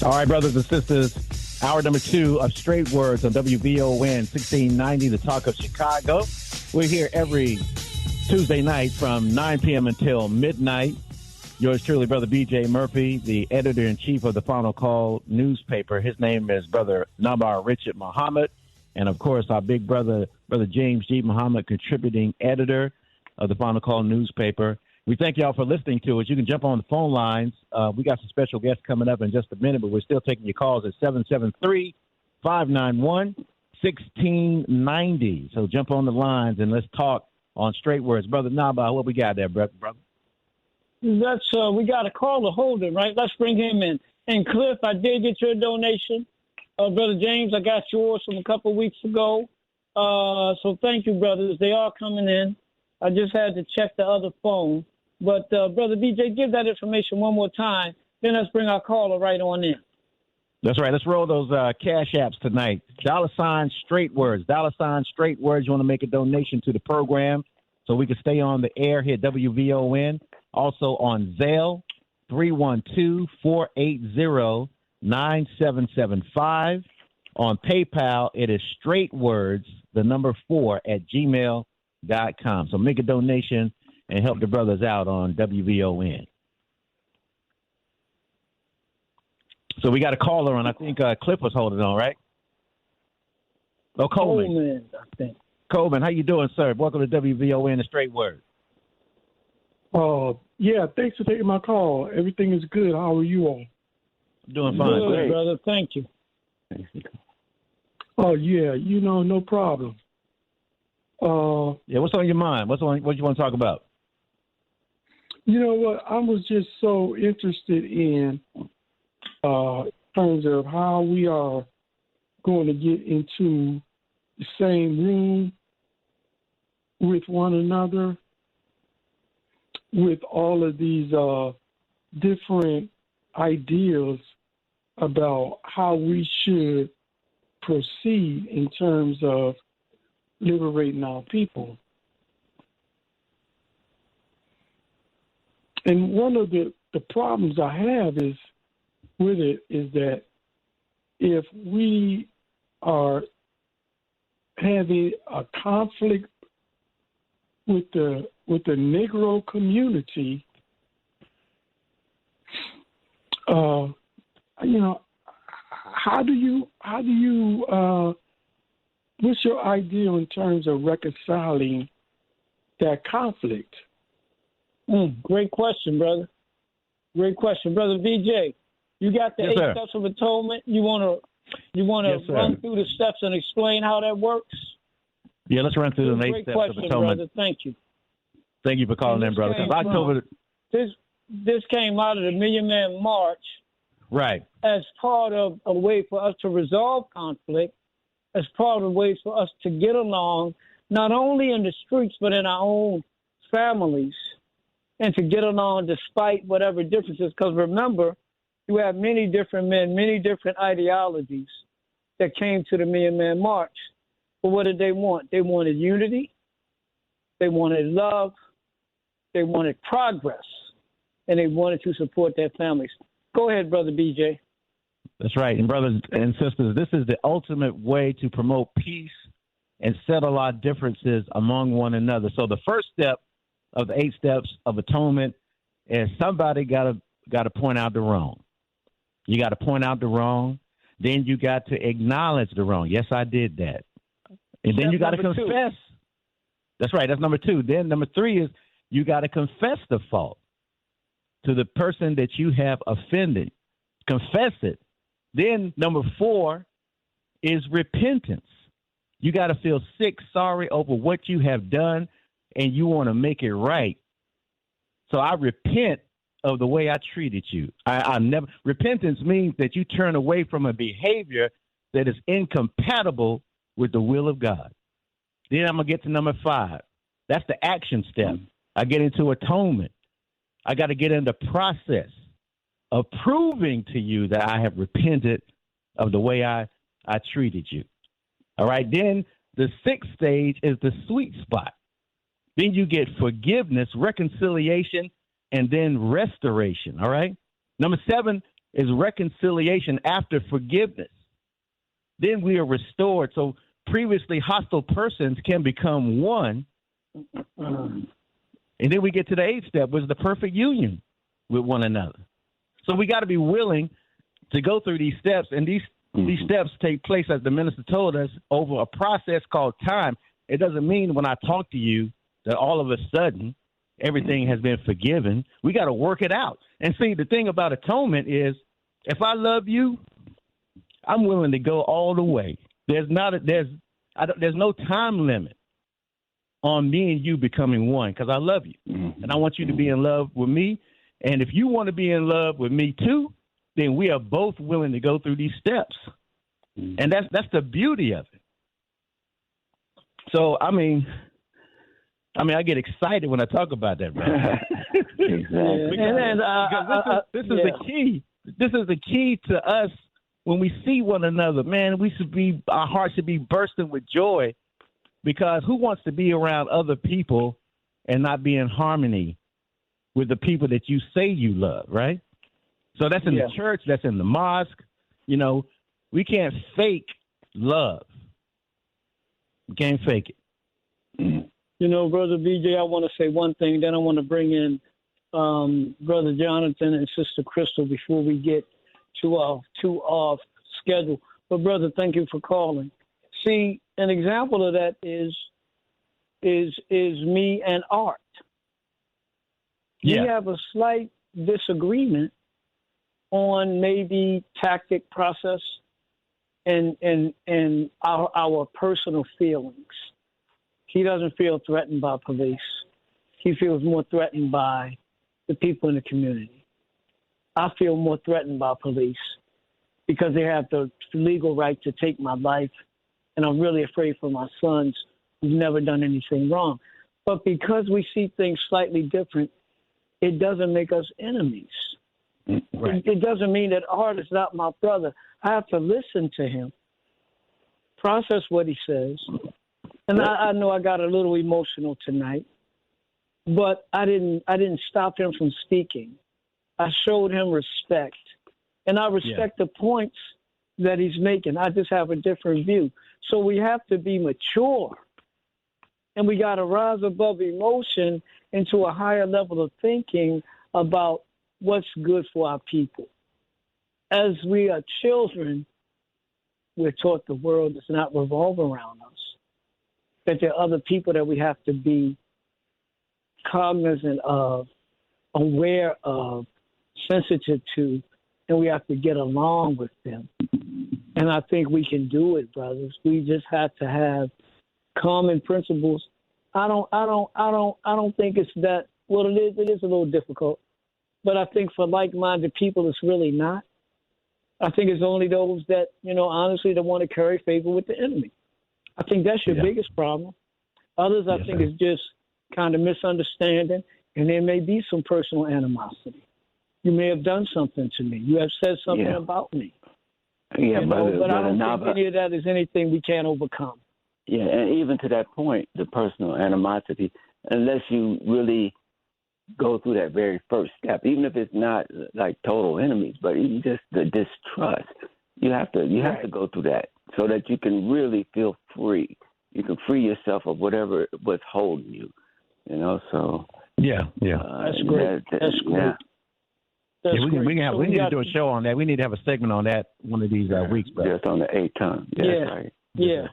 All right, brothers and sisters, hour number 2 of Straight Words on WVON 1690, the talk of Chicago. We're here every Tuesday night from 9 p.m. until midnight. Yours truly, Brother B.J. Murphy, the editor-in-chief of the Final Call newspaper. His name is Brother Naba'a Richard Muhammad. And, of course, our big brother, Brother James G. Muhammad, contributing editor of the Final Call newspaper. We thank y'all for listening to us. You can jump on the phone lines. We got some special guests coming up in just a minute, but we're still taking your calls at 773-591-1690. So jump on the lines and let's talk on Straight Words. Brother Naba'a, what we got there, brother? We got a caller holding, right? Let's bring him in. And Cliff, I did get your donation. Brother James, I got yours from a couple of weeks ago. So thank you, brothers. They are coming in. I just had to check the other phone. But, Brother BJ, give that information one more time. Then let's bring our caller right on in. That's right. Let's roll those cash apps tonight. $ Straight Words. $ Straight Words. You want to make a donation to the program so we can stay on the air here at WVON. Also on Zelle, 312-480-9775. On PayPal, it is Straight Words, the number 4 at gmail.com. So make a donation and help the brothers out on WVON. So we got a caller on. I think Cliff was holding on, right? Oh, Coleman. I think. Coleman, how you doing, sir? Welcome to WVON and Straight Words. Yeah, thanks for taking my call. Everything is good. How are you all? Doing fine. Good, Great. brother. Thank you. Oh, yeah, no problem. Yeah, what's on your mind? What you want to talk about? You know what? I was just so interested in terms of how we are going to get into the same room with one another with all of these different ideas about how we should proceed in terms of liberating our people. And one of the problems I have is with it is that if we are having a conflict with the Negro community, how do you what's your idea in terms of reconciling that conflict? Great question, brother. Great question, brother VJ. You got the 8 steps of atonement. You want to run through the steps and explain how that works? Yeah, let's run through the 8 steps of atonement. Brother. Thank you. Thank you for calling in, brother. This came out of the Million Man March, right? As part of a way for us to resolve conflict, as part of ways for us to get along, not only in the streets but in our own families, and to get along despite whatever differences. Because remember, you have many different men, many different ideologies that came to the Million Man March. But what did they want? They wanted unity. They wanted love. They wanted progress. And they wanted to support their families. Go ahead, Brother BJ. That's right. And brothers and sisters, this is the ultimate way to promote peace and settle our differences among one another. So the first step of the 8 steps of atonement is somebody got to point out the wrong. You got to point out the wrong. Then you got to acknowledge the wrong. Yes, I did that. And then you got to confess. That's right. That's number 2. Then number 3 is you got to confess the fault to the person that you have offended. Confess it. Then number 4 is repentance. You got to feel sick, sorry over what you have done, and you want to make it right. So I repent of the way I treated you. Repentance means that you turn away from a behavior that is incompatible with the will of God. Then I'm going to get to number 5. That's the action step. I get into atonement. I got to get in the process of proving to you that I have repented of the way I treated you. All right. Then the 6th stage is the sweet spot. Then you get forgiveness, reconciliation, and then restoration. All right. Number 7, is reconciliation after forgiveness. Then we are restored. So previously hostile persons can become one. And then we get to the 8th step, which is the perfect union with one another. So we got to be willing to go through these steps. And these steps take place, as the minister told us, over a process called time. It doesn't mean when I talk to you that all of a sudden everything has been forgiven. We got to work it out. And see, the thing about atonement is, if I love you, I'm willing to go all the way. There's no time limit on me and you becoming one, because I love you. And I want you to be in love with me. And if you want to be in love with me too, then we are both willing to go through these steps. And that's the beauty of it. So, I mean, I get excited when I talk about that, brother. Exactly. because this is the key. This is the key to us when we see one another. Man, our hearts should be bursting with joy, because who wants to be around other people and not be in harmony with the people that you say you love, right? So that's in the church, that's in the mosque. You know, we can't fake love. We can't fake it. You know, Brother BJ, I want to say one thing, then I want to bring in Brother Jonathan and Sister Crystal before we get to our schedule. But, brother, thank you for calling. See, an example of that is me and Art. Yeah. We have a slight disagreement on maybe tactic, process, and our personal feelings. He doesn't feel threatened by police. He feels more threatened by the people in the community. I feel more threatened by police because they have the legal right to take my life, and I'm really afraid for my sons who've never done anything wrong. But because we see things slightly different, it doesn't make us enemies. Right. It doesn't mean that Art is not my brother. I have to listen to him, process what he says. And I know I got a little emotional tonight, but I didn't stop him from speaking. I showed him respect, and I respect the points that he's making. I just have a different view. So we have to be mature, and we got to rise above emotion into a higher level of thinking about what's good for our people. As we are children, we're taught the world does not revolve around us, that there are other people that we have to be cognizant of, aware of, sensitive to, and we have to get along with them. And I think we can do it, brothers. We just have to have common principles. I don't think it's that. Well, it is a little difficult, but I think for like-minded people, it's really not. I think it's only those that, honestly, that want to curry favor with the enemy. I think that's your biggest problem. Others, I think, is just kind of misunderstanding, and there may be some personal animosity. You may have done something to me. You have said something about me. Yeah, but I don't think any of that is anything we can't overcome. Yeah, and even to that point, the personal animosity, unless you really go through that very first step, even if it's not like total enemies, but even just the distrust, you have to go through that so that you can really feel free. You can free yourself of whatever was holding you, so. That's great. That's great. Yeah. We need to do a show on that. We need to have a segment on that one of these weeks, brother. Just on the 8th time. Right. Yeah.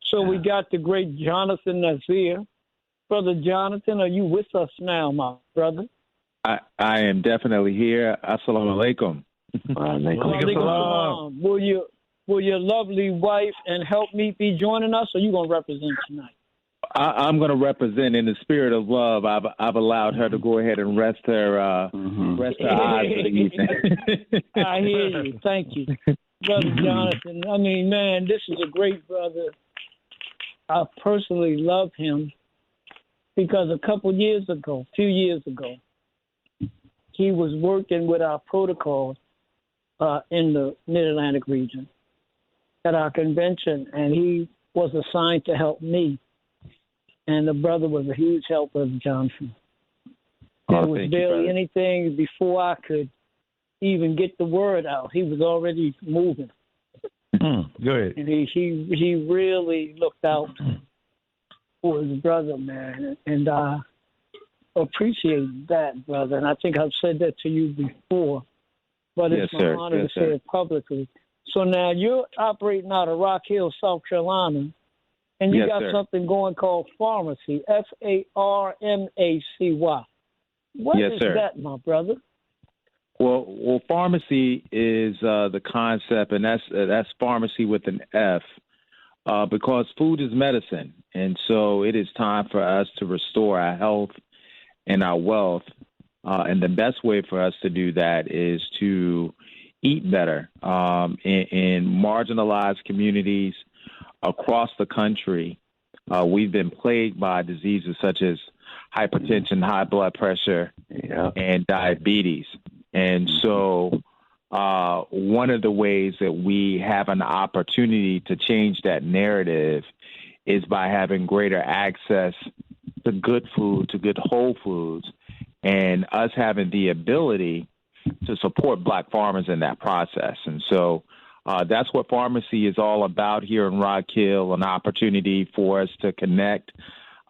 So we got the great Jonathan Nazeer. Brother Jonathan, are you with us now, my brother? I am definitely here. Assalamu alaikum. Will your lovely wife and helpmeet be joining us, or are you going to represent tonight? I'm going to represent in the spirit of love. I've allowed her to go ahead and rest her eyes for the evening. I hear you. Thank you, Brother Jonathan. I mean, man, this is a great brother. I personally love him because a few years ago, he was working with our protocols in the Mid-Atlantic region at our convention, and he was assigned to help me. And the brother was a huge help, Brother Johnson. There was barely anything before I could even get the word out. He was already moving. Good. And he really looked out for his brother, man. And I appreciate that, brother. And I think I've said that to you before, but it's my honor to say it publicly. So now you're operating out of Rock Hill, South Carolina, and you got something going called Farmacy, Farmacy. What is that, my brother? Well, pharmacy is the concept, and that's pharmacy with an F, because food is medicine, and so it is time for us to restore our health and our wealth, and the best way for us to do that is to eat better. In marginalized communities across the country, we've been plagued by diseases such as hypertension, high blood pressure, and diabetes. And so one of the ways that we have an opportunity to change that narrative is by having greater access to good food, to good whole foods, and us having the ability to support Black farmers in that process. And so that's what Farmacy is all about here in Rock Hill, an opportunity for us to connect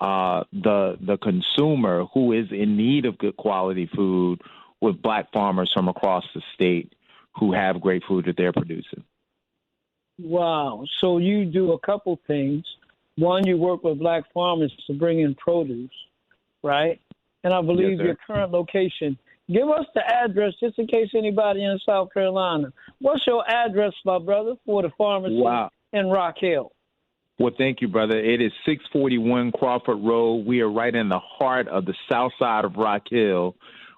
the consumer who is in need of good quality food with Black farmers from across the state who have great food that they're producing. Wow. So you do a couple things. One, you work with Black farmers to bring in produce, right? And I believe your current location. Give us the address just in case anybody in South Carolina. What's your address, my brother, for the Farmacy in Rock Hill? Well, thank you, brother. It is 641 Crawford Road. We are right in the heart of the south side of Rock Hill,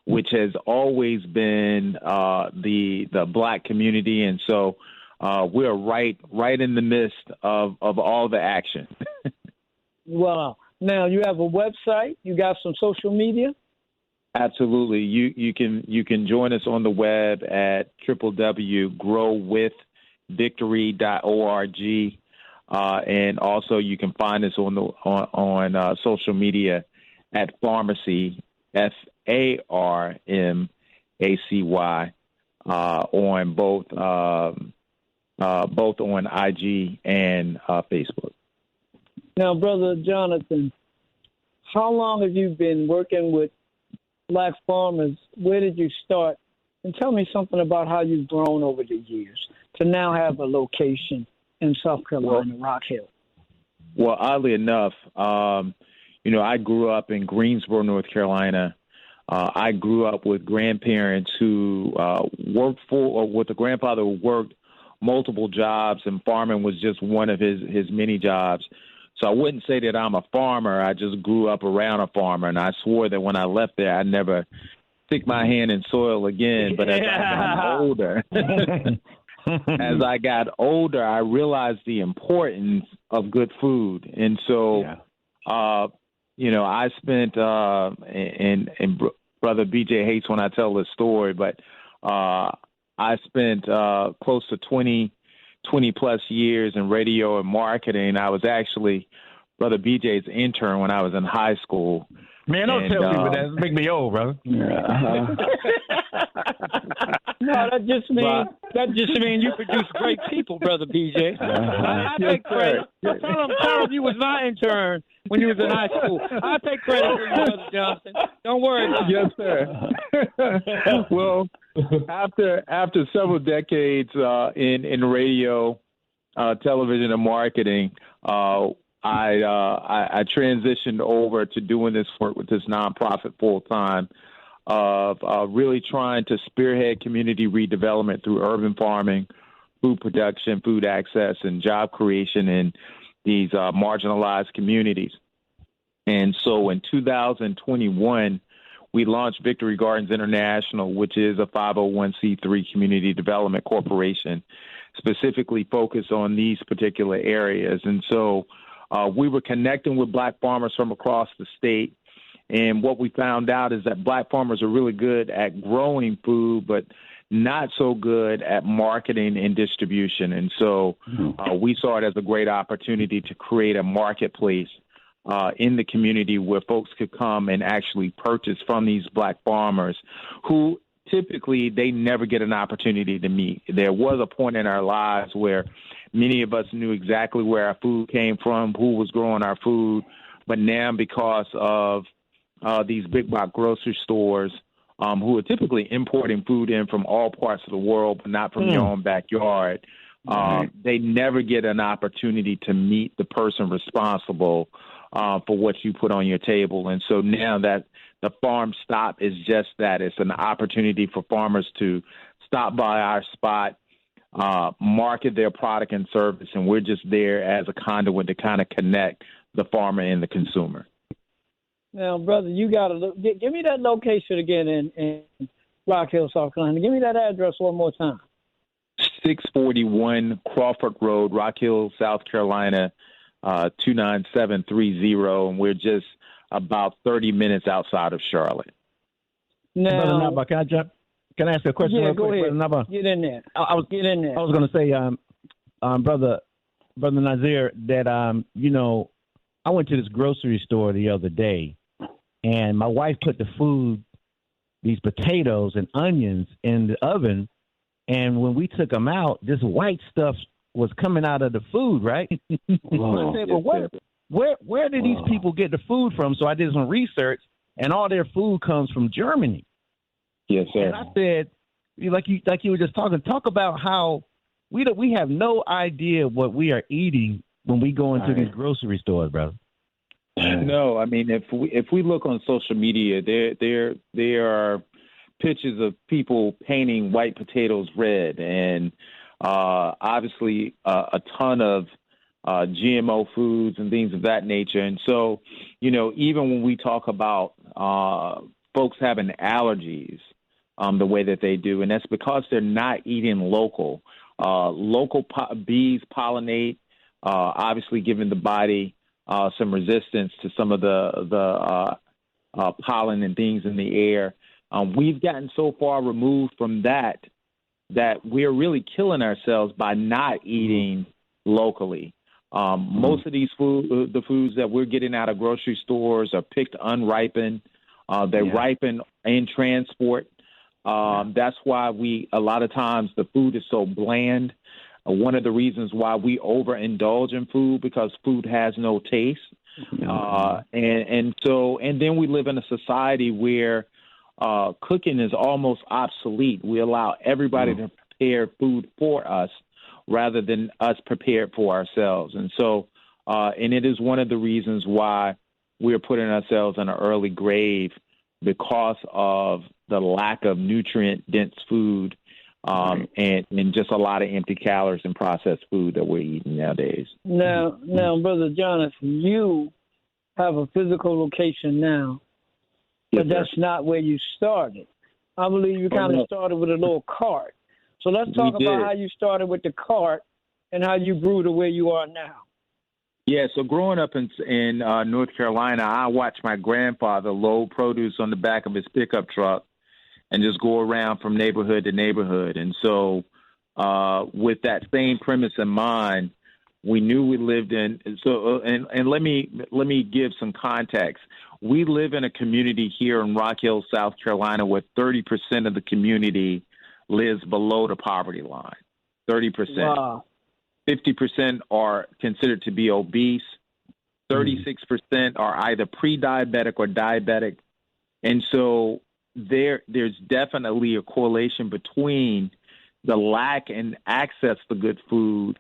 which has always been the Black community. And so we're right in the midst of all the action. Wow. Now, you have a website. You got some social media? Absolutely. You can join us on the web at www.growwithvictory.org. And also you can find us on social media at Farmacy, FARMACY, on both on IG and Facebook. Now, Brother Jonathan, how long have you been working with Black farmers? Where did you start? And tell me something about how you've grown over the years to now have a location in South Carolina, Rock Hill. Well, oddly enough, I grew up in Greensboro, North Carolina. I grew up with grandparents who with a grandfather who worked multiple jobs, and farming was just one of his many jobs. So I wouldn't say that I'm a farmer. I just grew up around a farmer, and I swore that when I left there, I'd never stick my hand in soil again. But as I got older, I realized the importance of good food. And so, I spent, and Brother BJ hates when I tell this story, but I spent close to 20 plus years in radio and marketing. I was actually Brother BJ's intern when I was in high school. Man, don't tell people that. Make me old, brother. No, that just means you produce great people, Brother BJ. I take credit. Tell him you was my intern when you was in high school. I take credit for you, Brother Johnson. Don't worry about it. Yes, sir. Well, after several decades in radio, television, and marketing, I transitioned over to doing this work with this nonprofit full time, of really trying to spearhead community redevelopment through urban farming, food production, food access, and job creation in these marginalized communities. And so in 2021, we launched Victory Gardens International, which is a 501c3 community development corporation, specifically focused on these particular areas. And so we were connecting with Black farmers from across the state. And what we found out is that Black farmers are really good at growing food, but not so good at marketing and distribution. And so we saw it as a great opportunity to create a marketplace in the community where folks could come and actually purchase from these Black farmers who typically they never get an opportunity to meet. There was a point in our lives where many of us knew exactly where our food came from, who was growing our food, but now because of these big box grocery stores who are typically importing food in from all parts of the world, but not from your own backyard, they never get an opportunity to meet the person responsible for what you put on your table. And so now that the farm stop is just that, it's an opportunity for farmers to stop by our spot, market their product and service, and we're just there as a conduit to kind of connect the farmer and the consumer. Now, brother, you got to give me that location again in Rock Hill, South Carolina. Give me that address one more time. 641 Crawford Road, Rock Hill, South Carolina, 29730, and we're just about 30 minutes outside of Charlotte. Now, Brother Naba'a, can I ask you a question? Yeah, real go quick, ahead. Brother Naba'a? Get in there. Get in there. I was going to say, Brother Nazeer, that I went to this grocery store the other day, and my wife put these potatoes and onions in the oven, and when we took them out, this white stuff was coming out of the food, right? I said, well, where did these people get the food from? So I did some research, and all their food comes from Germany. Yes, sir. And I said, like you were just talk about how we have no idea what we are eating when we go into these grocery stores, brother. No, I mean, if we look on social media, there are pictures of people painting white potatoes red, and obviously a ton of GMO foods and things of that nature. And so, even when we talk about folks having allergies the way that they do, and that's because they're not eating local. Local bees pollinate, obviously giving the body some resistance to some of the pollen and things in the air. We've gotten so far removed from that we're really killing ourselves by not eating locally. Most of these the foods that we're getting out of grocery stores are picked unripened. They ripen in transport. That's why a lot of times the food is so bland. One of the reasons why we overindulge in food, because food has no taste. And then we live in a society where cooking is almost obsolete. We allow everybody to prepare food for us rather than us prepare it for ourselves. And so, and it is one of the reasons why we're putting ourselves in an early grave, because of the lack of nutrient-dense food and just a lot of empty calories and processed food that we're eating nowadays. Now, Brother Jonathan, you have a physical location now, but that's not where you started. I believe you kind of started with a little cart. So let's talk about how you started with the cart and how you grew to where you are now. Yeah, so growing up in North Carolina, I watched my grandfather load produce on the back of his pickup truck and just go around from neighborhood to neighborhood. And so with that same premise in mind, we knew we lived in – and let me give some context. We live in a community here in Rock Hill, South Carolina, where 30% of the community lives below the poverty line, 30%. Wow. 50% are considered to be obese. 36% are either pre-diabetic or diabetic. And so there's definitely a correlation between the lack and access to good food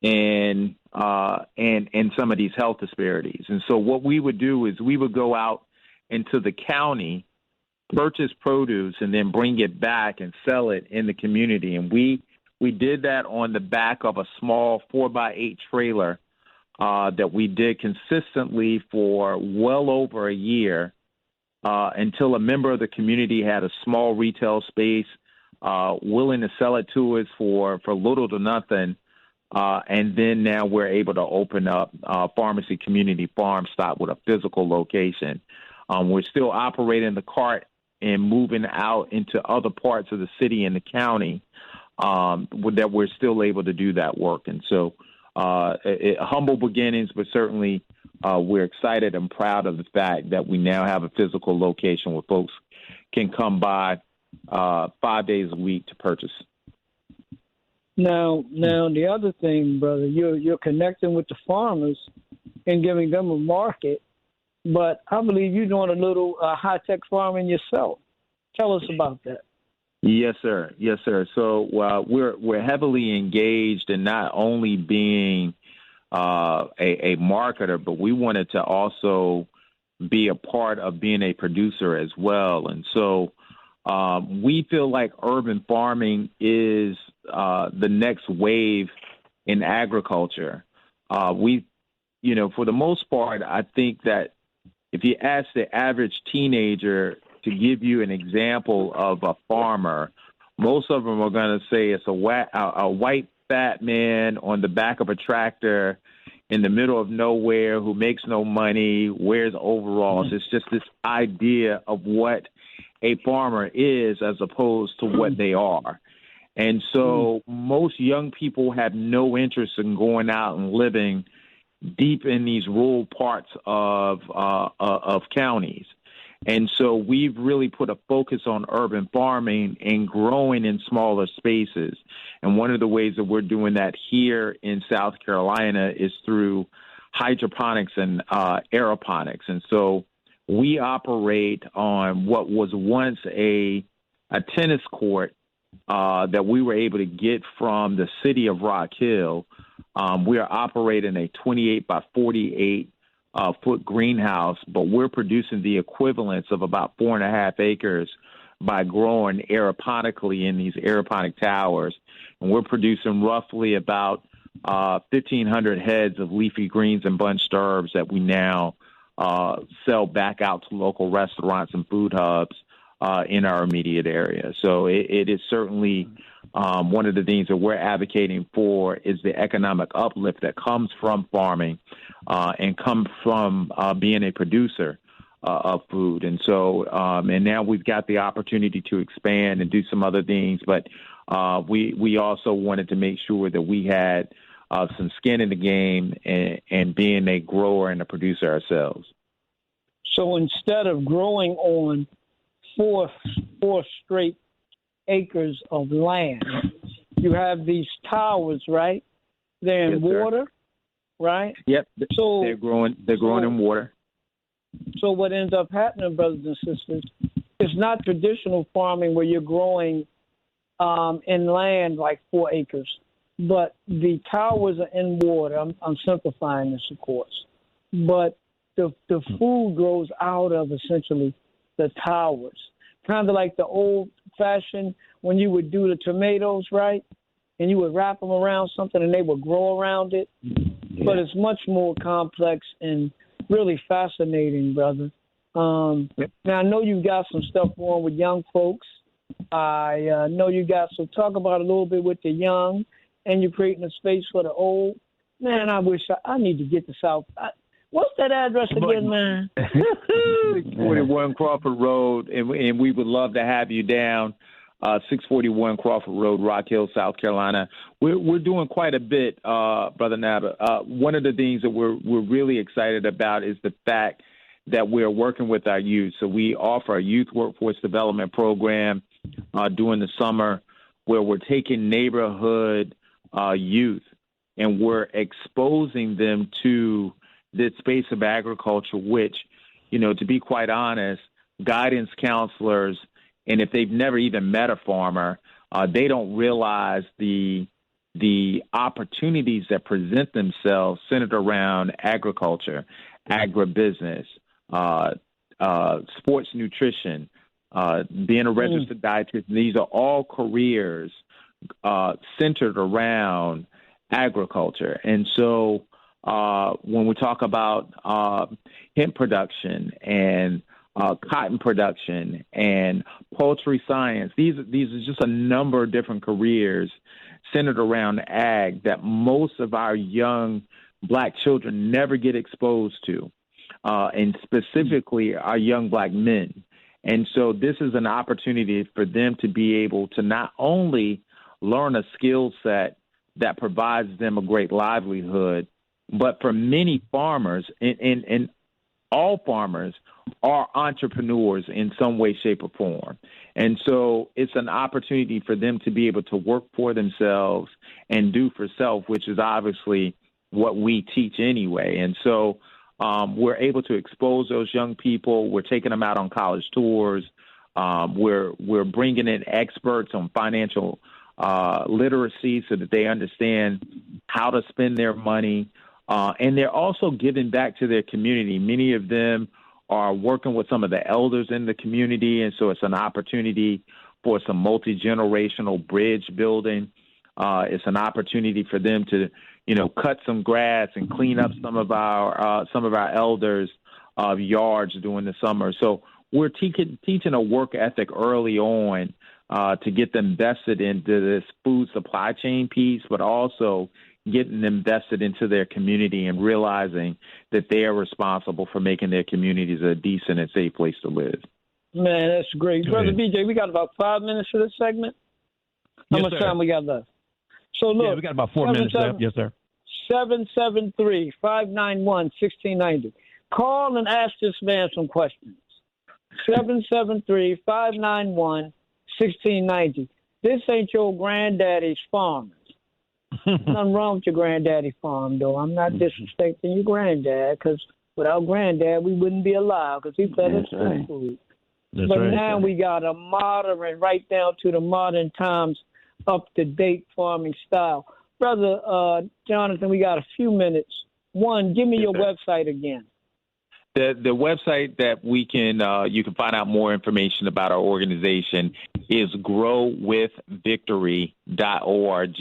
and some of these health disparities. And so what we would do is we would go out into the county, purchase produce, and then bring it back and sell it in the community. And we did that on the back of a small 4x8 trailer that we did consistently for well over a year until a member of the community had a small retail space willing to sell it to us for little to nothing. And then now we're able to open up Farmacy Community Farm Stop with a physical location. We're still operating the cart and moving out into other parts of the city and the county. That we're still able to do that work. And so humble beginnings, but certainly we're excited and proud of the fact that we now have a physical location where folks can come by 5 days a week to purchase. Now, the other thing, brother, you're connecting with the farmers and giving them a market, but I believe you're doing a little high-tech farming yourself. Tell us about that. Yes, sir. Yes, sir. So we're heavily engaged in not only being a marketer, but we wanted to also be a part of being a producer as well. And so we feel like urban farming is the next wave in agriculture. For the most part, I think that if you ask the average teenager to give you an example of a farmer, most of them are going to say it's a white fat man on the back of a tractor in the middle of nowhere who makes no money, wears overalls. It's just this idea of what a farmer is as opposed to what they are. And so most young people have no interest in going out and living deep in these rural parts of counties. And so we've really put a focus on urban farming and growing in smaller spaces. And one of the ways that we're doing that here in South Carolina is through hydroponics and aeroponics. And so we operate on what was once a tennis court that we were able to get from the city of Rock Hill. We are operating a 28 by 48 foot greenhouse, but we're producing the equivalence of about 4.5 acres by growing aeroponically in these aeroponic towers. And we're producing roughly about 1,500 heads of leafy greens and bunched herbs that we now sell back out to local restaurants and food hubs in our immediate area. So it is certainly one of the things that we're advocating for is the economic uplift that comes from farming and comes from being a producer of food. And so, and now we've got the opportunity to expand and do some other things, but we also wanted to make sure that we had some skin in the game and being a grower and a producer ourselves. So instead of growing on four straight acres of land, you have these towers, right? They're in water, right? Yep. So they're growing in water. So what ends up happening, brothers and sisters, it's not traditional farming where you're growing in land like 4 acres, but the towers are in water. I'm simplifying this, of course, but the food grows out of essentially the towers, kind of like the old-fashioned when you would do the tomatoes, right? And you would wrap them around something and they would grow around it. Yeah. But it's much more complex and really fascinating, brother. Now, I know you've got some stuff going with young folks. I know you got some talk about a little bit with the young, and you're creating a space for the old. Man, I wish I need to get to South. What's that address again, man? 641 Crawford Road, and we would love to have you down. 641 Crawford Road, Rock Hill, South Carolina. We're doing quite a bit, Brother Naba'a. One of the things that we're really excited about is the fact that we're working with our youth. So we offer a youth workforce development program during the summer where we're taking neighborhood youth and we're exposing them to this space of agriculture, which, to be quite honest, guidance counselors, and if they've never even met a farmer, they don't realize the opportunities that present themselves centered around agriculture, agribusiness, sports nutrition, being a registered dietitian. These are all careers centered around agriculture. And so when we talk about hemp production and cotton production and poultry science, these are just a number of different careers centered around ag that most of our young Black children never get exposed to, and specifically our young Black men. And so this is an opportunity for them to be able to not only learn a skill set that provides them a great livelihood, but for many farmers, and all farmers are entrepreneurs in some way, shape, or form. And so it's an opportunity for them to be able to work for themselves and do for self, which is obviously what we teach anyway. And so we're able to expose those young people. We're taking them out on college tours. We're bringing in experts on financial literacy so that they understand how to spend their money. And they're also giving back to their community. Many of them are working with some of the elders in the community, and so it's an opportunity for some multi-generational bridge building. It's an opportunity for them to, cut some grass and clean up some of our elders' yards during the summer. So we're teaching a work ethic early on to get them vested into this food supply chain piece, but also getting them vested into their community and realizing that they are responsible for making their communities a decent and safe place to live. Man, that's great. Brother BJ, we got about 5 minutes for this segment. How much time we got left? So, look. We got about 4 minutes left. Yes, sir. 773-591-1690. Call and ask this man some questions. 773-591-1690. This ain't your granddaddy's farm. Nothing wrong with your granddaddy farm, though. I'm not disrespecting your granddad, because without granddad, we wouldn't be alive, because he fed us food. But now we got a modern, right down to the modern times, up-to-date farming style. Brother Jonathan, we got a few minutes. One, give me your website again. The website that you can find out more information about our organization is growwithvictory.org.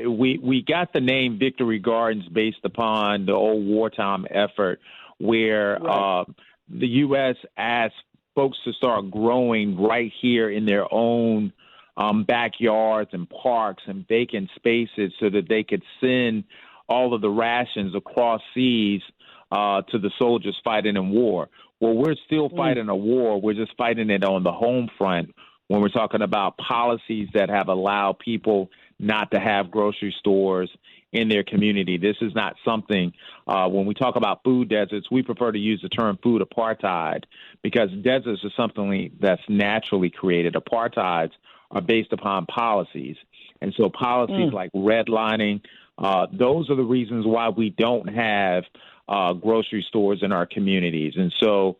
We got the name Victory Gardens based upon the old wartime effort where the U.S. asked folks to start growing right here in their own backyards and parks and vacant spaces so that they could send all of the rations across seas to the soldiers fighting in war. Well, we're still fighting a war. We're just fighting it on the home front when we're talking about policies that have allowed people not to have grocery stores in their community. This is not something, when we talk about food deserts, we prefer to use the term food apartheid, because deserts are something that's naturally created. Apartheids are based upon policies. And so policies like redlining, those are the reasons why we don't have grocery stores in our communities. And so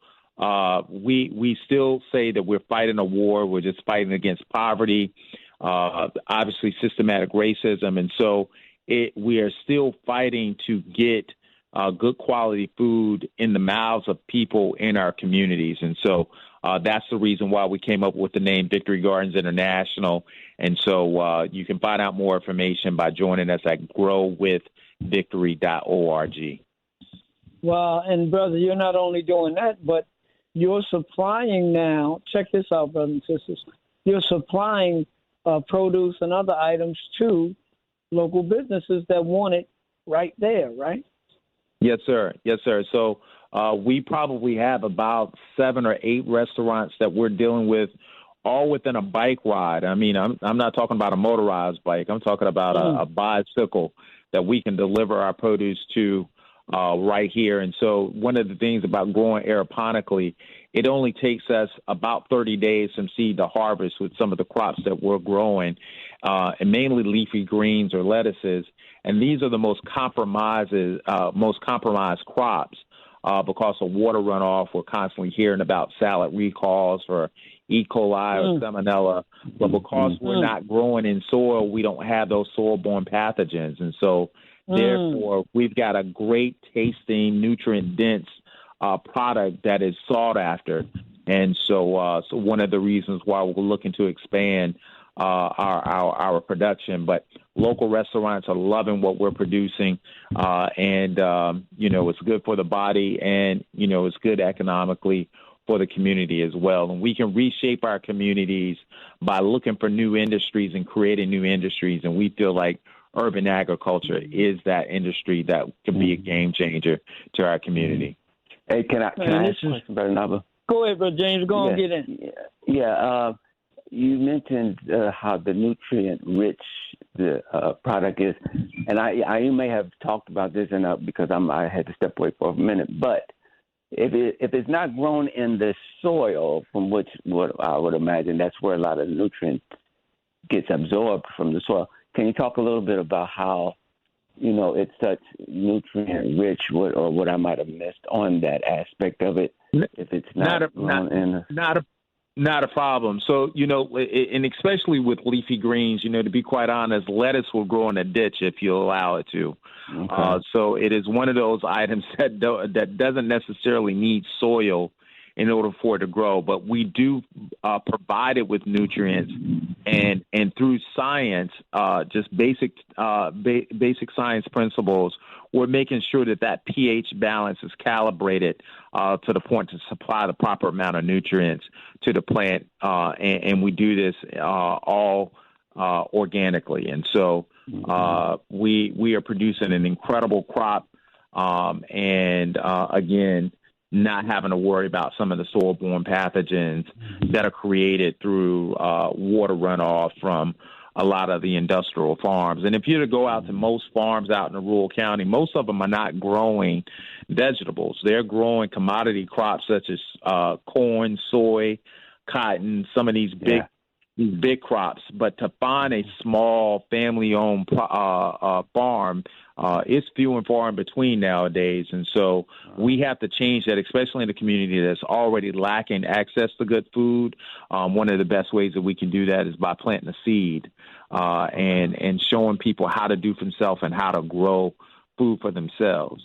we still say that we're fighting a war. We're just fighting against poverty, obviously systematic racism. And so we are still fighting to get good quality food in the mouths of people in our communities. And so that's the reason why we came up with the name Victory Gardens International. And so you can find out more information by joining us at growwithvictory.org. Well, and brother, you're not only doing that, but you're supplying now, check this out, brothers and sisters, you're supplying produce and other items to local businesses that want it right there, right? Yes, sir. Yes, sir. So we probably have about 7 or 8 restaurants that we're dealing with, all within a bike ride. I mean, I'm not talking about a motorized bike. I'm talking about a bicycle that we can deliver our produce to right here. And so one of the things about growing aeroponically, it only takes us about 30 days from seed to harvest with some of the crops that we're growing, and mainly leafy greens or lettuces. And these are the most compromised crops because of water runoff. We're constantly hearing about salad recalls for E. coli or salmonella. But because we're not growing in soil, we don't have those soil-borne pathogens. And so therefore, we've got a great tasting, nutrient-dense product that is sought after. And so one of the reasons why we're looking to expand our production. But local restaurants are loving what we're producing, and it's good for the body, and it's good economically for the community as well. And we can reshape our communities by looking for new industries and creating new industries. And we feel like urban agriculture is that industry that can be a game changer to our community. Hey, can I ask a question, Brother Naba'a? Go ahead, Brother James. Go on, get in. Yeah. You mentioned how the nutrient-rich the product is, and you may have talked about this, because I had to step away for a minute. But if it's not grown in the soil, from which what I would imagine that's where a lot of nutrients gets absorbed from the soil. Can you talk a little bit about how, it's such nutrient rich, or what I might have missed on that aspect of it, if it's not grown in Not a problem. So, and especially with leafy greens, to be quite honest, lettuce will grow in a ditch if you allow it to. Okay. So it is one of those items that doesn't necessarily need soil in order for it to grow, but we do provide it with nutrients, and through science, just basic science principles, we're making sure that pH balance is calibrated to the point to supply the proper amount of nutrients to the plant, and we do this all organically, and so we are producing an incredible crop, and again, not having to worry about some of the soil-borne pathogens that are created through water runoff from a lot of the industrial farms. And if you were to go out to most farms out in a rural county, most of them are not growing vegetables. They're growing commodity crops such as corn, soy, cotton, some of these big crops. But to find a small family-owned farm, it's few and far in between nowadays. And so we have to change that, especially in a community that's already lacking access to good food. One of the best ways that we can do that is by planting a seed and showing people how to do for themselves and how to grow food for themselves.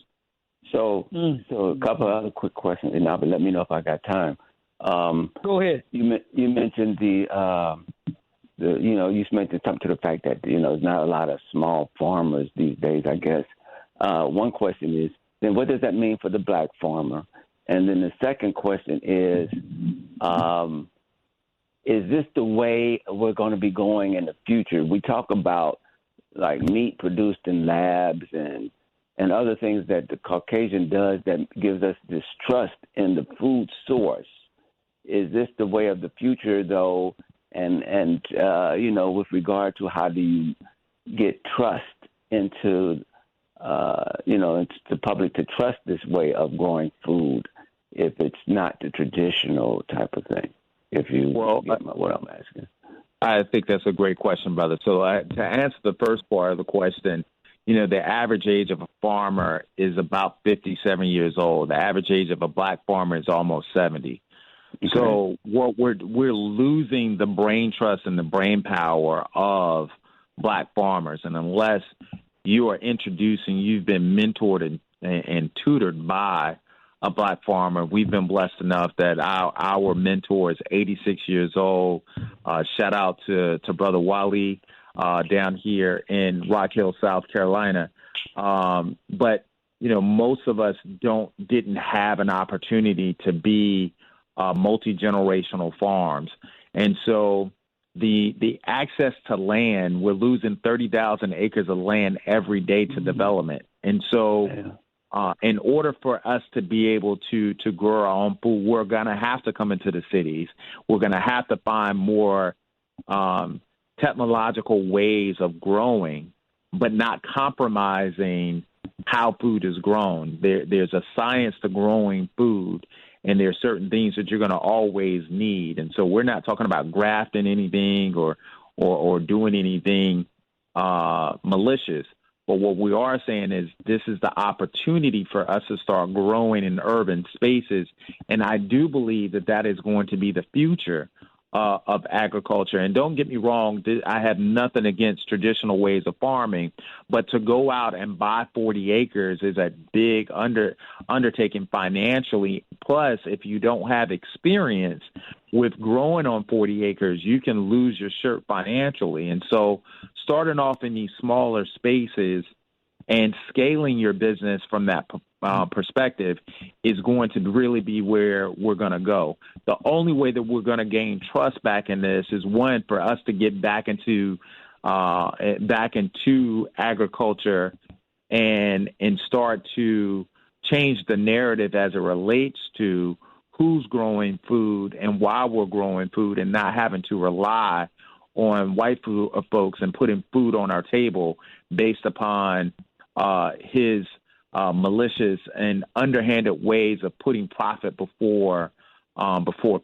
So a couple of other quick questions, and but let me know if I got time. Go ahead. You mentioned you mentioned something to the fact that there's not a lot of small farmers these days, I guess. One question is, then what does that mean for the black farmer? And then the second question is this the way we're going to be going in the future? We talk about like meat produced in labs and other things that the Caucasian does that gives us distrust in the food source. Is this the way of the future, though? And with regard to how do you get trust into the public to trust this way of growing food if it's not the traditional type of thing? If you get what I'm asking. I think that's a great question, brother. So to answer the first part of the question, the average age of a farmer is about 57 years old. The average age of a black farmer is almost 70. Okay. So what we're losing the brain trust and the brain power of black farmers, and unless you are you've been mentored and tutored by a black farmer. We've been blessed enough that our mentor is 86 years old. Shout out to Brother Wally down here in Rock Hill, South Carolina. But most of us didn't have an opportunity to be multi-generational farms. And so the access to land, we're losing 30,000 acres of land every day to development. And so in order for us to be able to grow our own food, we're going to have to come into the cities. We're going to have to find more technological ways of growing, but not compromising how food is grown. There's a science to growing food, and there are certain things that you're going to always need. And so we're not talking about grafting anything or doing anything malicious. But what we are saying is this is the opportunity for us to start growing in urban spaces. And I do believe that is going to be the future of agriculture. And don't get me wrong, I have nothing against traditional ways of farming, but to go out and buy 40 acres is a big undertaking financially. Plus, if you don't have experience with growing on 40 acres, you can lose your shirt financially. And so starting off in these smaller spaces and scaling your business from that perspective is going to really be where we're going to go. The only way that we're going to gain trust back in this is, one, for us to get back into agriculture and start to change the narrative as it relates to who's growing food and why we're growing food, and not having to rely on white folks and putting food on our table based upon his malicious and underhanded ways of putting profit before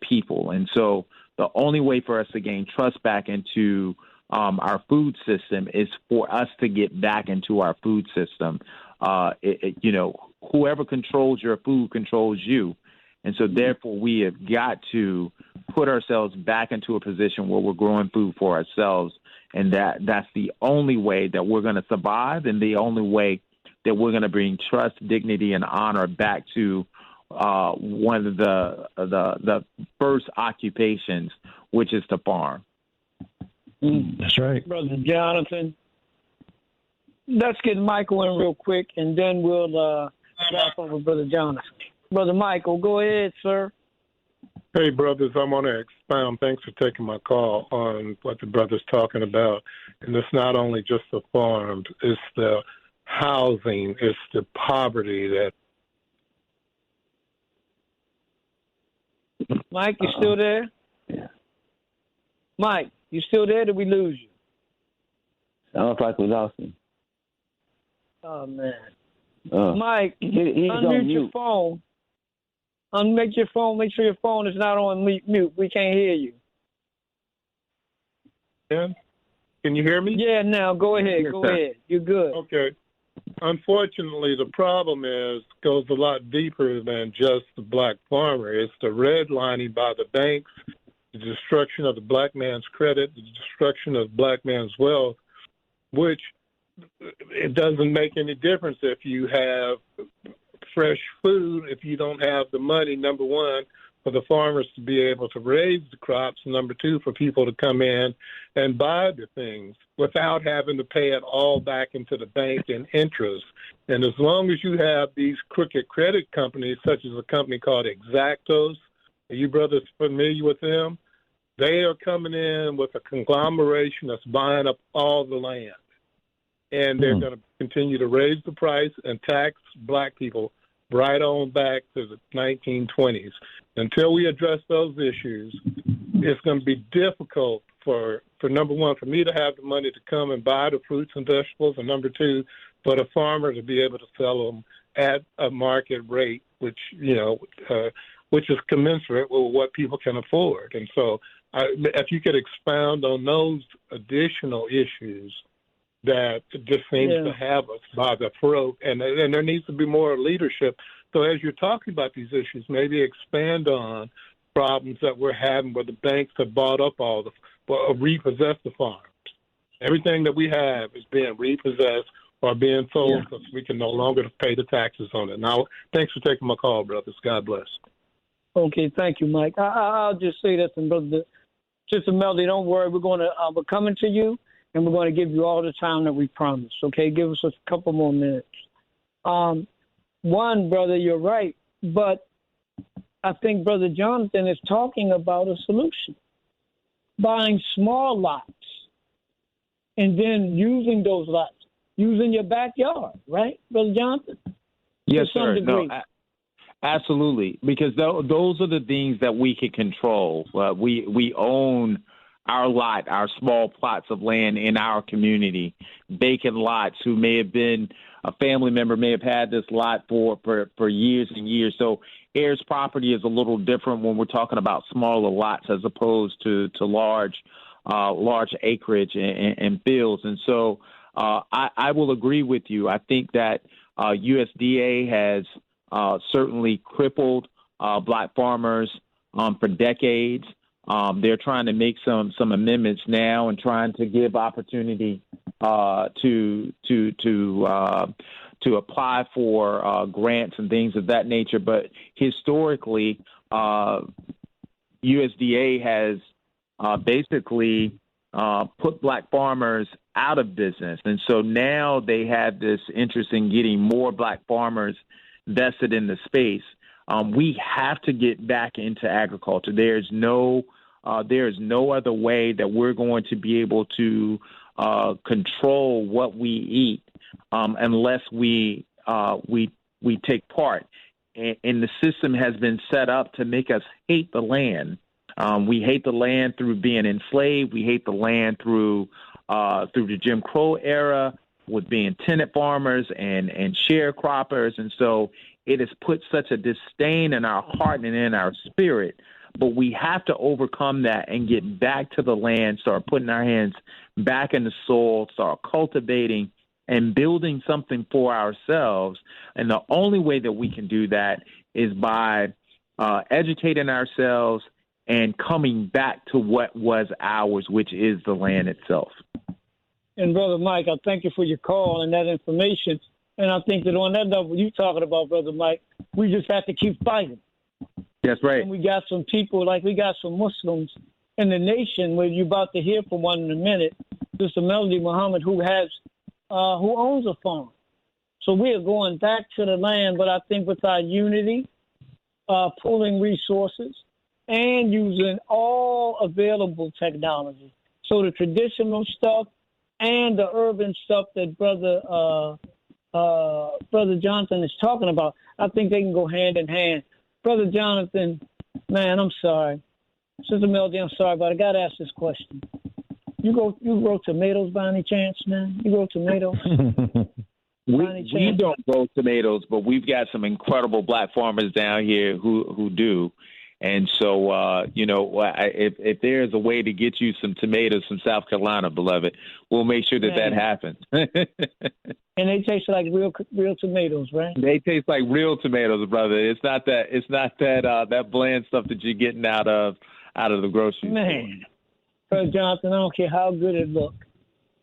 people. And so the only way for us to gain trust back into our food system is for us to get back into our food system. Whoever controls your food controls you. And so therefore we have got to put ourselves back into a position where we're growing food for ourselves. And that's the only way that we're going to survive, and the only way that we're going to bring trust, dignity, and honor back to one of the first occupations, which is to farm. That's right. Brother Jonathan. Let's get Michael in real quick, and then we'll wrap up with Brother Jonathan. Brother Michael, go ahead, sir. Hey, brothers, I want to expound. Thanks for taking my call on what the brother's talking about. And it's not only just the farms, it's the housing, it's the poverty that. Mike, you still there? Yeah. Mike, you still there? Did we lose you? Sounds like we lost him. Oh, man. Mike, he's unmute your phone. Unmute your phone. Make sure your phone is not on mute. We can't hear you. Yeah? Can you hear me? Yeah, now go ahead. Go ahead. You're good. Okay. Unfortunately, the problem goes a lot deeper than just the black farmer. It's the redlining by the banks, the destruction of the black man's credit, the destruction of the black man's wealth, which it doesn't make any difference if you have fresh food, if you don't have the money, number one, for the farmers to be able to raise the crops, and number two, for people to come in and buy the things without having to pay it all back into the bank in interest. And as long as you have these crooked credit companies, such as a company called Exactos, are you brothers familiar with them? They are coming in with a conglomeration that's buying up all the land. And they're going to continue to raise the price and tax black people right on back to the 1920s. Until we address those issues, it's going to be difficult for number one, for me to have the money to come and buy the fruits and vegetables, and number two, for the farmer to be able to sell them at a market rate, which is commensurate with what people can afford. And so if you could expound on those additional issues that just seems to have us by the throat, and there needs to be more leadership. So as you're talking about these issues, maybe expand on problems that we're having where the banks have bought up repossessed the farms. Everything that we have is being repossessed or being sold because we can no longer pay the taxes on it. Now, thanks for taking my call, brothers. God bless. Okay, thank you, Mike. I'll just say this, and Brother Sister Melody, don't worry. We're coming to you, and we're going to give you all the time that we promised. Okay, give us a couple more minutes. One, brother, you're right, but I think Brother Jonathan is talking about a solution. Buying small lots and then using those lots, using your backyard, right, Brother Jonathan? Yes, sir. No, absolutely, because those are the things that we can control. We own our lot, our small plots of land in our community, vacant lots. Who may have been a family member may have had this lot for years and years. So heirs property is a little different when we're talking about smaller lots as opposed to large acreage and fields. And so I will agree with you. I think that USDA has certainly crippled black farmers for decades. They're trying to make some amendments now and trying to give opportunity to apply for grants and things of that nature. But historically, USDA has basically put black farmers out of business. And so now they have this interest in getting more black farmers vested in the space. We have to get back into agriculture. There is no other way that we're going to be able to control what we eat unless we take part. And the system has been set up to make us hate the land. We hate the land through being enslaved. We hate the land through the Jim Crow era. with being tenant farmers and sharecroppers. And so it has put such a disdain in our heart and in our spirit. But we have to overcome that and get back to the land, start putting our hands back in the soil, start cultivating and building something for ourselves. And the only way that we can do that is by educating ourselves and coming back to what was ours, which is the land itself. And Brother Mike, I thank you for your call and that information. And I think that on that level you're talking about, Brother Mike, we just have to keep fighting. That's right. And we got some people, like we got some Muslims in the nation where you're about to hear from one in a minute, Sister Melody Muhammad, who owns a farm. So we are going back to the land, but I think with our unity, pooling resources, and using all available technology. So the traditional stuff and the urban stuff that Brother Jonathan is talking about, I think they can go hand in hand. Brother Jonathan, man, I'm sorry. Sister Melody, I'm sorry, but I got to ask this question. You grow tomatoes by any chance, man? You grow tomatoes? We don't grow tomatoes, but we've got some incredible black farmers down here who do. And so, if there's a way to get you some tomatoes from South Carolina, beloved, we'll make sure that happens. And they taste like real tomatoes, right? They taste like real tomatoes, brother. It's not that bland stuff that you're getting out of the grocery store. Man, Brother Johnson, I don't care how good it look,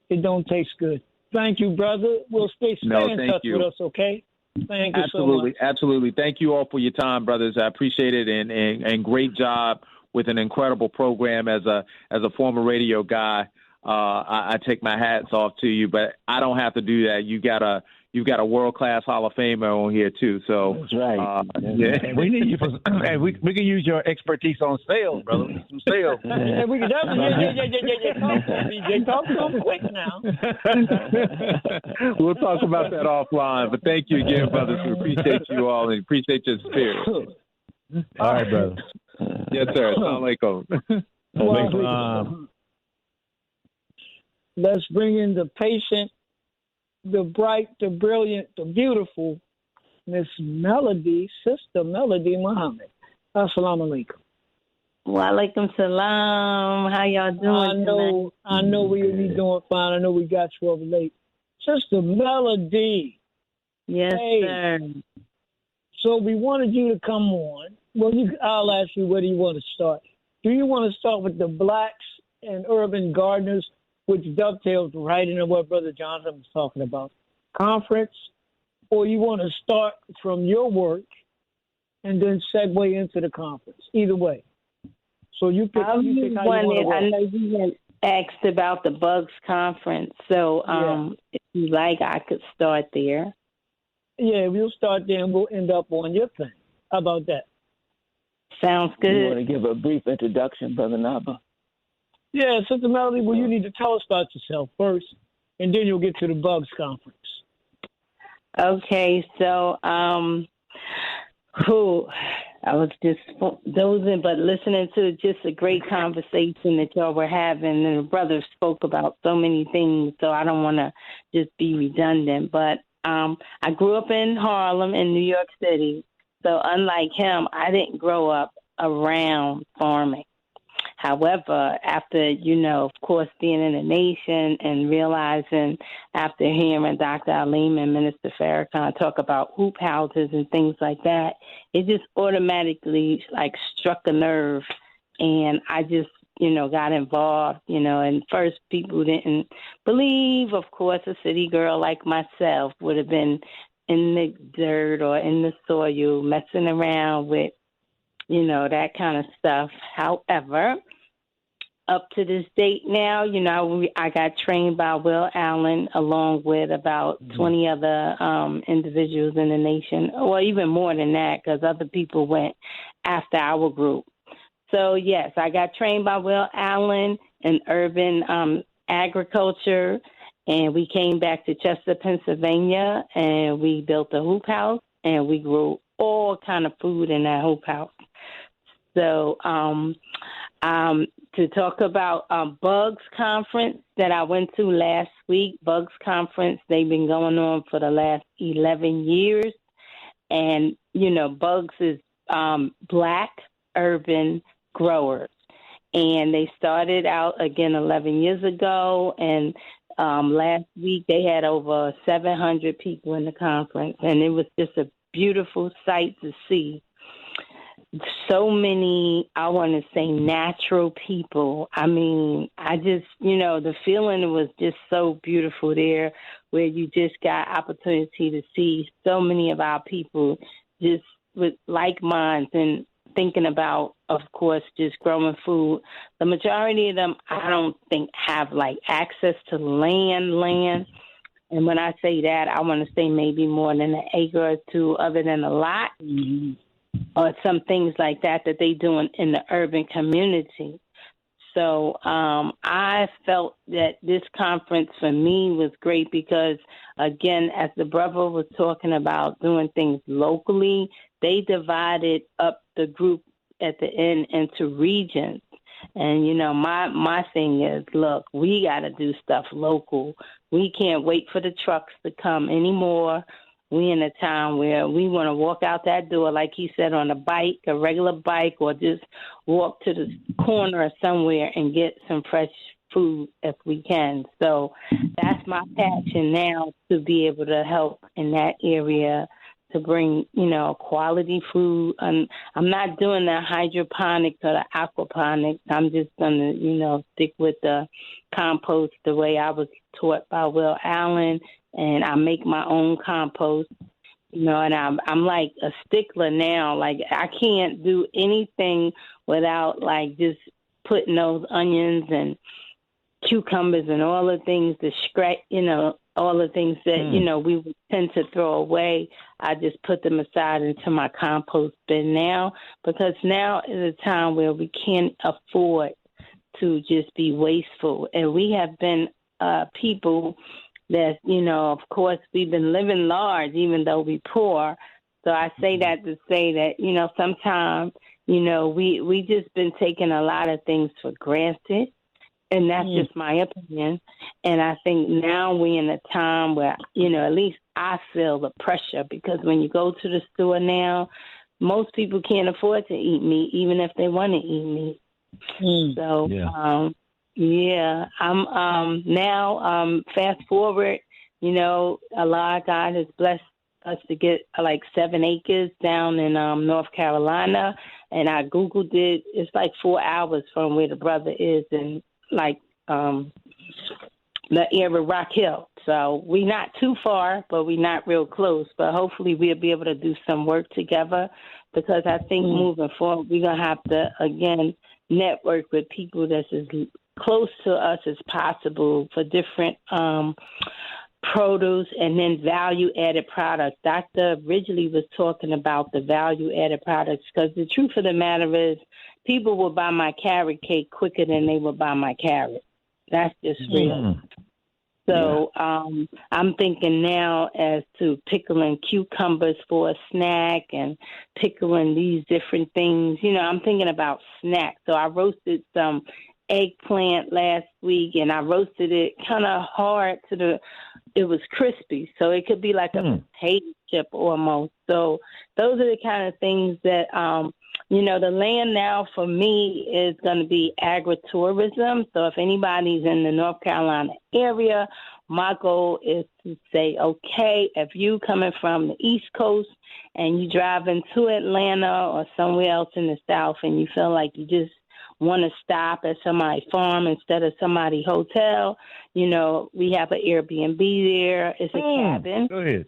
it don't taste good. Thank you, brother. We'll stay in touch with us, okay? Thank you so much. Absolutely. Thank you all for your time, brothers. I appreciate it, and great job with an incredible program. As a former radio guy, I take my hats off to you, but I don't have to do that. You've got a world-class Hall of Famer on here too. So that's right. Yeah. We need you for. Hey, we can use your expertise on sales, brother. Some sales. Yeah, we can definitely. Talk to them quick now. We'll talk about that offline. But thank you again, brothers. We appreciate you all and appreciate your spirit. All right, brother. Yes, sir. Assalamu alaikum. Let's bring in the patient, the bright, the brilliant, the beautiful Miss Melody, Sister Melody Muhammad. Assalamu alaikum. Wa alaikum salam. How y'all doing? I know we'll be doing fine. I know we got you over late. Sister Melody. Yes, sir. So we wanted you to come on. Well, I'll ask you, where do you want to start? Do you want to start with the blacks and urban gardeners, which dovetails right into what Brother Johnson was talking about, conference, or you want to start from your work and then segue into the conference? Either way. So you pick how you want to work. I know you had asked about the Bugs conference, so if you like, I could start there. Yeah, we'll start there and we'll end up on your thing. How about that? Sounds good. You want to give a brief introduction, Brother Naba'a? Yeah, Sister Melody, well, you need to tell us about yourself first, and then you'll get to the Bugs conference. Okay, so I was just dozing, but listening to just a great conversation that y'all were having, and the brothers spoke about so many things, so I don't want to just be redundant. But I grew up in Harlem in New York City, so unlike him, I didn't grow up around farming. However, after, of course, being in the nation and realizing after hearing Dr. Aleem and Minister Farrakhan talk about hoop houses and things like that, it just automatically struck a nerve. And I just, got involved, and first people didn't believe, of course, a city girl like myself would have been in the dirt or in the soil messing around with, that kind of stuff. However, up to this date now, I got trained by Will Allen along with about 20 other individuals in the nation, or even more than that, because other people went after our group. So, yes, I got trained by Will Allen in urban agriculture, and we came back to Chester, Pennsylvania, and we built a hoop house, and we grew all kind of food in that hoop house. So to talk about Bugs Conference that I went to last week. Bugs Conference, they've been going on for the last 11 years. And, Bugs is Black urban growers. And they started out, again, 11 years ago. And last week they had over 700 people in the conference. And it was just a beautiful sight to see. So many, I want to say, natural people. I mean, I just, the feeling was just so beautiful there, where you just got opportunity to see so many of our people just with like minds and thinking about, of course, just growing food. The majority of them, I don't think, have like access to land. And when I say that, I want to say maybe more than an acre or two, other than a lot. Mm-hmm. Or some things like that they do in the urban community. So I felt that this conference for me was great because, again, as the brother was talking about doing things locally, they divided up the group at the end into regions. And, my thing is, look, we got to do stuff local. We can't wait for the trucks to come anymore. We in a time where we want to walk out that door, like he said, on a bike, a regular bike, or just walk to the corner or somewhere and get some fresh food if we can. So that's my passion now, to be able to help in that area, to bring, quality food. I'm not doing the hydroponics or the aquaponics. I'm just going to, stick with the compost the way I was taught by Will Allen. And I make my own compost, and I'm like a stickler now. Like, I can't do anything without, like, just putting those onions and cucumbers and all the things that all the things that, we would tend to throw away. I just put them aside into my compost bin now, because now is a time where we can't afford to just be wasteful. And we have been people that, of course, we've been living large, even though we poor. So I say that to say that, sometimes, we just been taking a lot of things for granted. And that's just my opinion. And I think now we're in a time where, at least I feel the pressure, because when you go to the store now, most people can't afford to eat meat, even if they want to eat meat. So, yeah, I'm now, fast forward, Allah, God has blessed us to get like 7 acres down in North Carolina. And I Googled it. It's like 4 hours from where the brother is, in like the area of Rock Hill. So we're not too far, but we're not real close. But hopefully we'll be able to do some work together, because I think moving forward, we're going to have to, again, network with people that's as close to us as possible for different produce and then value-added products. Dr. Ridgely was talking about the value-added products, because the truth of the matter is people will buy my carrot cake quicker than they will buy my carrot. That's just real. So I'm thinking now as to pickling cucumbers for a snack and pickling these different things. I'm thinking about snacks. So I roasted some eggplant last week, and I roasted it kind of hard it was crispy, so it could be like a potato chip almost. So those are the kind of things that the land now for me is going to be agritourism. So if anybody's in the North Carolina area, my goal is to say, okay, if you coming from the East Coast and you drive into Atlanta or somewhere else in the South, and you feel like you just want to stop at somebody's farm instead of somebody's hotel, we have an Airbnb there. It's a cabin. Go ahead.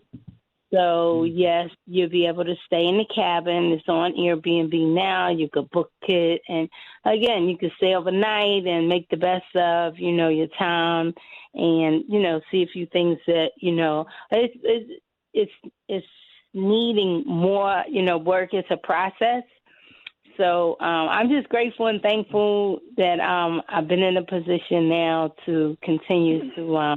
So, yes, you'll be able to stay in the cabin. It's on Airbnb now. You could book it. And, again, you could stay overnight and make the best of, your time and, see a few things that, it's needing more, work. It's a process. So I'm just grateful and thankful that I've been in a position now to continue to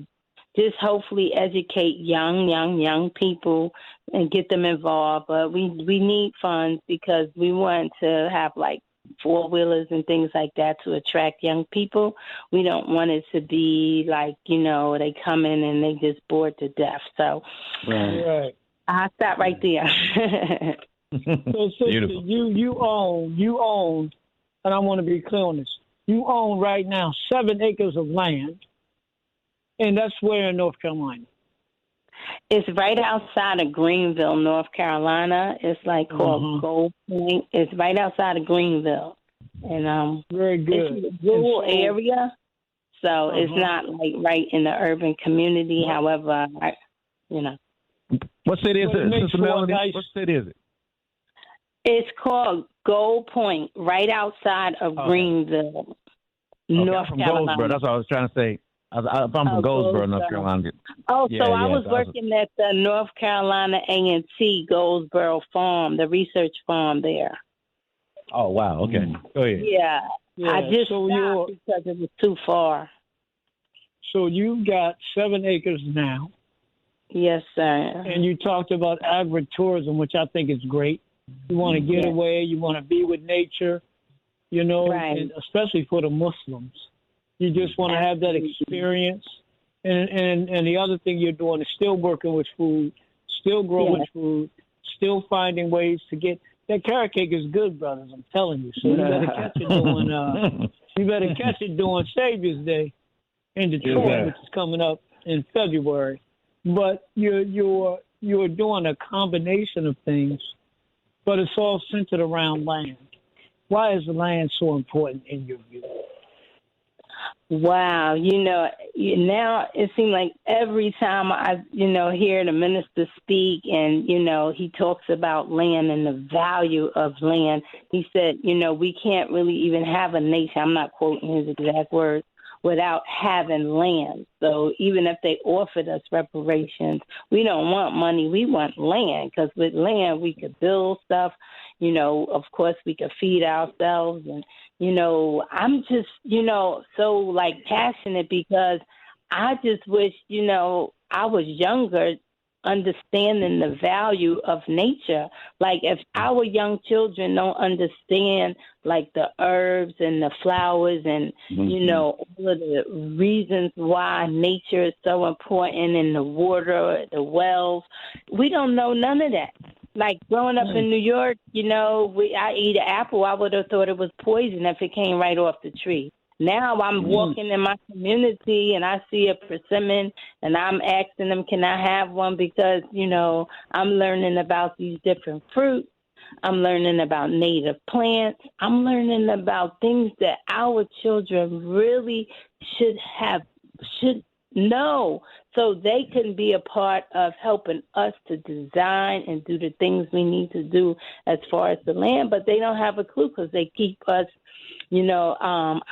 just hopefully educate young people and get them involved. But we need funds, because we want to have like four-wheelers and things like that to attract young people. We don't want it to be like, they come in and they just bored to death. So I'll stop right there. So, sister, you own, and I want to be clear on this. You own right now 7 acres of land, and that's where in North Carolina. It's right outside of Greenville, North Carolina. It's like called Gold Point. It's right outside of Greenville, and very good. It's a rural area, so it's not like right in the urban community. However, What city is it, Sister Melody? What city is it? It's called Gold Point, right outside of Greenville, North Carolina. Goldsboro. That's what I was trying to say. I'm from Goldsboro, North Carolina. I was working at the North Carolina A&T Goldsboro Farm, the research farm there. Oh, wow. Okay. Go ahead. Yeah. I just stopped because it was too far. So you've got 7 acres now. Yes, sir. And you talked about agritourism, which I think is great. You want to get away. You want to be with nature, and especially for the Muslims. You just want to have that experience. And the other thing you're doing is still working with food, still growing food, still finding ways to get that carrot cake is good, brothers. I'm telling you. So you better catch it during Savior's Day in Detroit, which is coming up in February. But you're doing a combination of things, but it's all centered around land. Why is the land so important in your view? Wow, now it seems like every time I, hear the minister speak and, he talks about land and the value of land, he said, we can't really even have a nation, I'm not quoting his exact words, without having land. So even if they offered us reparations, we don't want money, we want land, because with land we could build stuff, of course we could feed ourselves. And I'm just, so passionate because I just wish, I was younger, understanding the value of nature. Like if our young children don't understand like the herbs and the flowers and, all of the reasons why nature is so important, and the water, the wells, we don't know none of that. Like growing up in New York, I eat an apple. I would have thought it was poison if it came right off the tree. Now I'm walking in my community and I see a persimmon and I'm asking them, can I have one? Because, I'm learning about these different fruits. I'm learning about native plants. I'm learning about things that our children really should know, so they can be a part of helping us to design and do the things we need to do as far as the land, but they don't have a clue because they keep us, I'm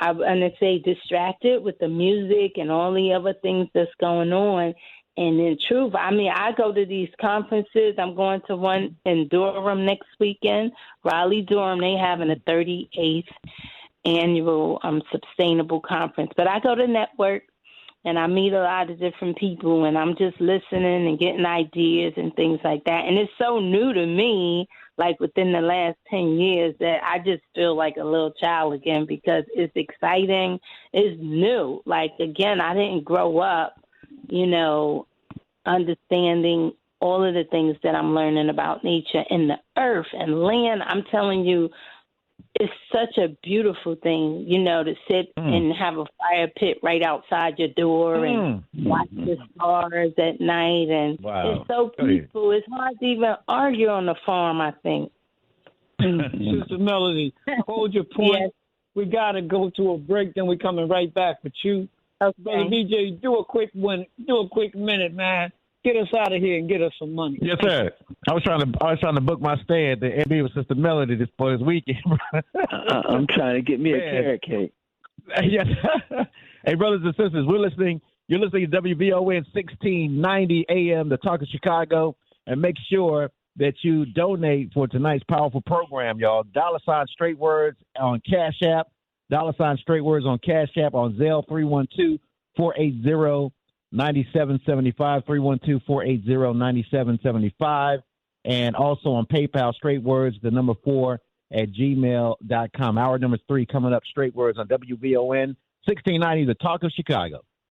going to say distracted with the music and all the other things that's going on. And in truth, I go to these conferences. I'm going to one in Durham next weekend, Raleigh-Durham. They having a 38th annual sustainable conference. But I go to network, and I meet a lot of different people, and I'm just listening and getting ideas and things like that. And it's so new to me, like within the last 10 years, that I just feel like a little child again because it's exciting. It's new. Like, again, I didn't grow up, understanding all of the things that I'm learning about nature and the earth and land. I'm telling you, it's such a beautiful thing, to sit and have a fire pit right outside your door and watch the stars at night. And it's so peaceful. It's hard to even argue on the farm, I think. Sister Melody, hold your point. Yes. We got to go to a break, then we're coming right back with you. Okay. Brother BJ, do a quick minute, man. Get us out of here and get us some money. Yes, sir. I was trying to book my stay at the Airbnb with Sister Melody for this weekend. I'm trying to get me a carrot cake. Yes. Hey, brothers and sisters, you're listening to WVON 1690 AM, the Talk of Chicago, and make sure that you donate for tonight's powerful program, y'all. $ Straight Words on Cash App, $ Straight Words on Cash App, on Zelle 312-480-9775, 312-480-9775, and also on PayPal, Straight Words, the number 4, @gmail.com. Hour number 3 coming up, Straight Words on WVON 1690, the Talk of Chicago.